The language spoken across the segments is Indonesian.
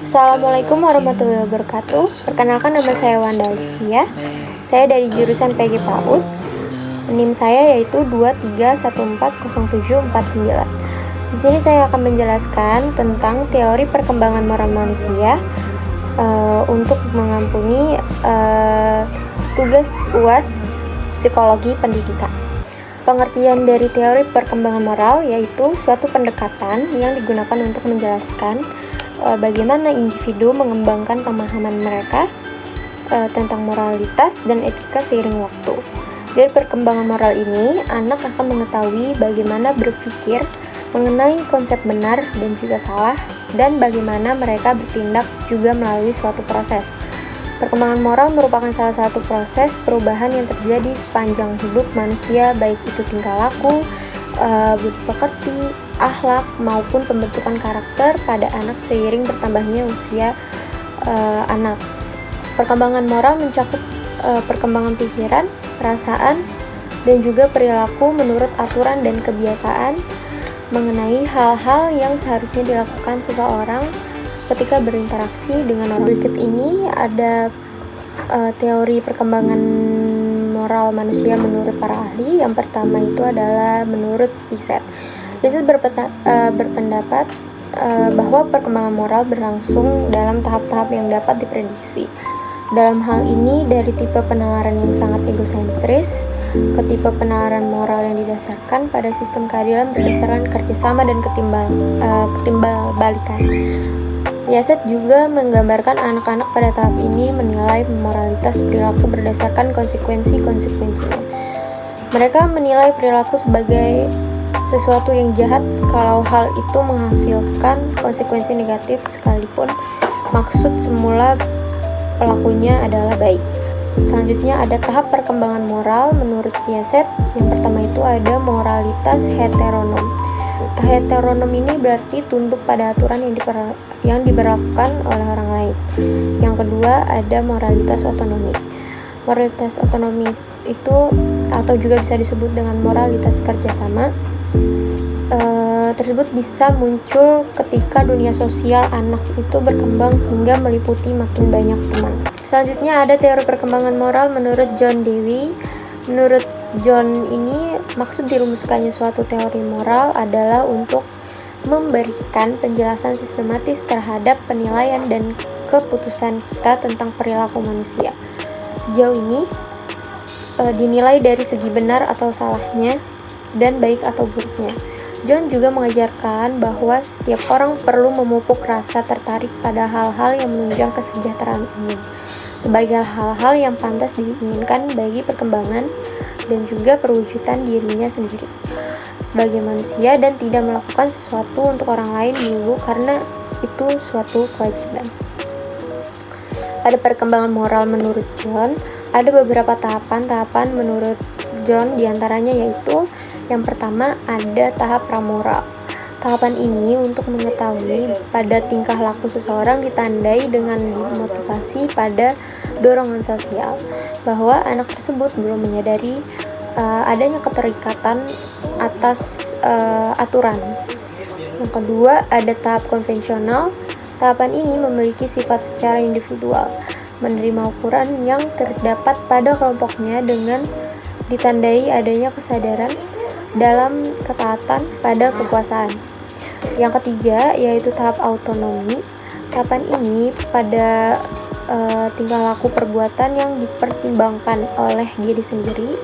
Assalamualaikum warahmatullahi wabarakatuh. Perkenalkan, nama saya Wanda Alfia. Saya dari jurusan PG PAUD. NIM saya yaitu 23140749. Di sini saya akan menjelaskan tentang teori perkembangan moral manusia untuk mengampuni tugas UAS Psikologi Pendidikan. Pengertian dari teori perkembangan moral yaitu suatu pendekatan yang digunakan untuk menjelaskan bagaimana individu mengembangkan pemahaman mereka tentang moralitas dan etika seiring waktu. Dari perkembangan moral ini, anak akan mengetahui bagaimana berpikir mengenai konsep benar dan juga salah, dan bagaimana mereka bertindak juga melalui suatu proses. Perkembangan moral merupakan salah satu proses perubahan yang terjadi sepanjang hidup manusia, baik itu tingkah laku, budi pekerti, akhlak, maupun pembentukan karakter pada anak seiring bertambahnya usia anak. Perkembangan moral mencakup perkembangan pikiran, perasaan, dan juga perilaku menurut aturan dan kebiasaan mengenai hal-hal yang seharusnya dilakukan seseorang ketika berinteraksi dengan orang. Berikut ini ada teori perkembangan moral manusia menurut para ahli. Yang pertama itu adalah menurut Piaget. Piaget berpendapat bahwa perkembangan moral berlangsung dalam tahap-tahap yang dapat diprediksi. Dalam hal ini, dari tipe penalaran yang sangat egosentris ke tipe penalaran moral yang didasarkan pada sistem keadilan berdasarkan kerjasama dan ketimbal balikan. Piaget juga menggambarkan anak-anak pada tahap ini menilai moralitas perilaku berdasarkan konsekuensi-konsekuensinya. Mereka menilai perilaku sebagai sesuatu yang jahat kalau hal itu menghasilkan konsekuensi negatif sekalipun maksud semula pelakunya adalah baik. Selanjutnya ada tahap perkembangan moral menurut Piaget. Yang pertama itu ada moralitas heteronom. Heteronom ini berarti tunduk pada aturan yang diberlakukan oleh orang lain. Yang kedua ada moralitas otonomi. Moralitas otonomi itu atau juga bisa disebut dengan moralitas kerjasama tersebut bisa muncul ketika dunia sosial anak itu berkembang hingga meliputi makin banyak teman. Selanjutnya ada teori perkembangan moral menurut John Dewey. Menurut John ini, maksud dirumuskannya suatu teori moral adalah untuk memberikan penjelasan sistematis terhadap penilaian dan keputusan kita tentang perilaku manusia. Sejauh ini dinilai dari segi benar atau salahnya dan baik atau buruknya. John juga mengajarkan bahwa setiap orang perlu memupuk rasa tertarik pada hal-hal yang menunjang kesejahteraan umum sebagai hal-hal yang pantas diinginkan bagi perkembangan dan juga perwujudan dirinya sendiri sebagai manusia, dan tidak melakukan sesuatu untuk orang lain dulu karena itu suatu kewajiban. Pada perkembangan moral menurut John, ada beberapa tahapan menurut John, diantaranya yaitu yang pertama ada tahap pramoral. Tahapan ini untuk mengetahui pada tingkah laku seseorang ditandai dengan dimotivasi pada dorongan sosial bahwa anak tersebut belum menyadari adanya keterikatan atas aturan. Yang kedua ada tahap konvensional. Tahapan ini memiliki sifat secara individual, menerima ukuran yang terdapat pada kelompoknya dengan ditandai adanya kesadaran dalam ketaatan pada kekuasaan. Yang ketiga yaitu tahap autonomi. Tahapan ini pada tingkah laku perbuatan yang dipertimbangkan oleh diri sendiri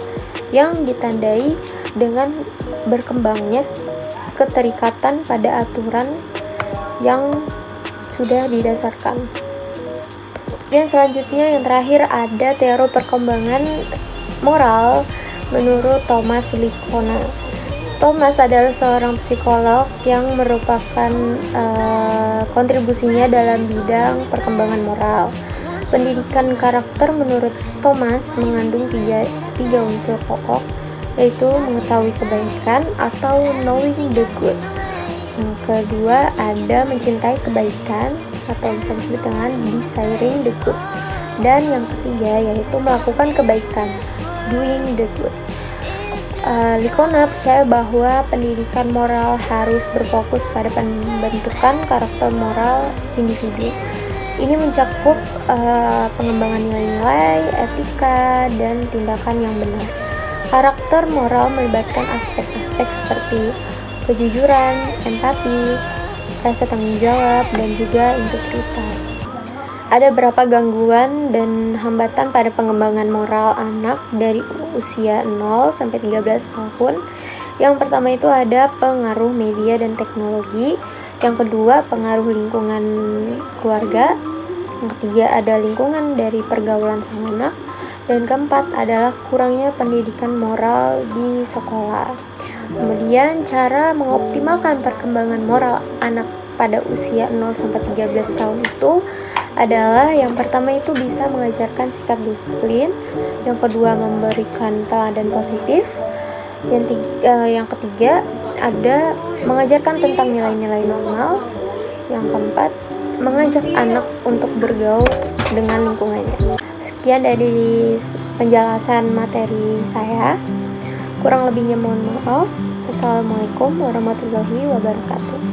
yang ditandai dengan berkembangnya keterikatan pada aturan yang sudah didasarkan. Dan selanjutnya yang terakhir ada teori perkembangan moral menurut Thomas Lickona. Thomas adalah seorang psikolog yang merupakan kontribusinya dalam bidang perkembangan moral. Pendidikan karakter menurut Thomas mengandung tiga unsur pokok, yaitu mengetahui kebaikan atau knowing the good. Yang kedua ada mencintai kebaikan atau bisa disebut dengan desiring the good. Dan yang ketiga yaitu melakukan kebaikan, doing the good. Likona percaya bahwa pendidikan moral harus berfokus pada pembentukan karakter moral individu. Ini mencakup pengembangan nilai-nilai, etika, dan tindakan yang benar. Karakter moral melibatkan aspek-aspek seperti kejujuran, empati, rasa tanggung jawab, dan juga integritas. Ada beberapa gangguan dan hambatan pada pengembangan moral anak dari usia 0 sampai 13 tahun. Yang pertama itu ada pengaruh media dan teknologi. Yang kedua, pengaruh lingkungan keluarga. Yang ketiga, ada lingkungan dari pergaulan sang anak. Dan keempat adalah kurangnya pendidikan moral di sekolah. Kemudian, cara mengoptimalkan perkembangan moral anak pada usia 0 sampai 13 tahun itu adalah yang pertama itu bisa mengajarkan sikap disiplin, yang kedua memberikan teladan positif, yang ketiga ada mengajarkan tentang nilai-nilai normal, yang keempat mengajak anak untuk bergaul dengan lingkungannya. Sekian dari penjelasan materi saya, kurang lebihnya mohon maaf. Assalamualaikum warahmatullahi wabarakatuh.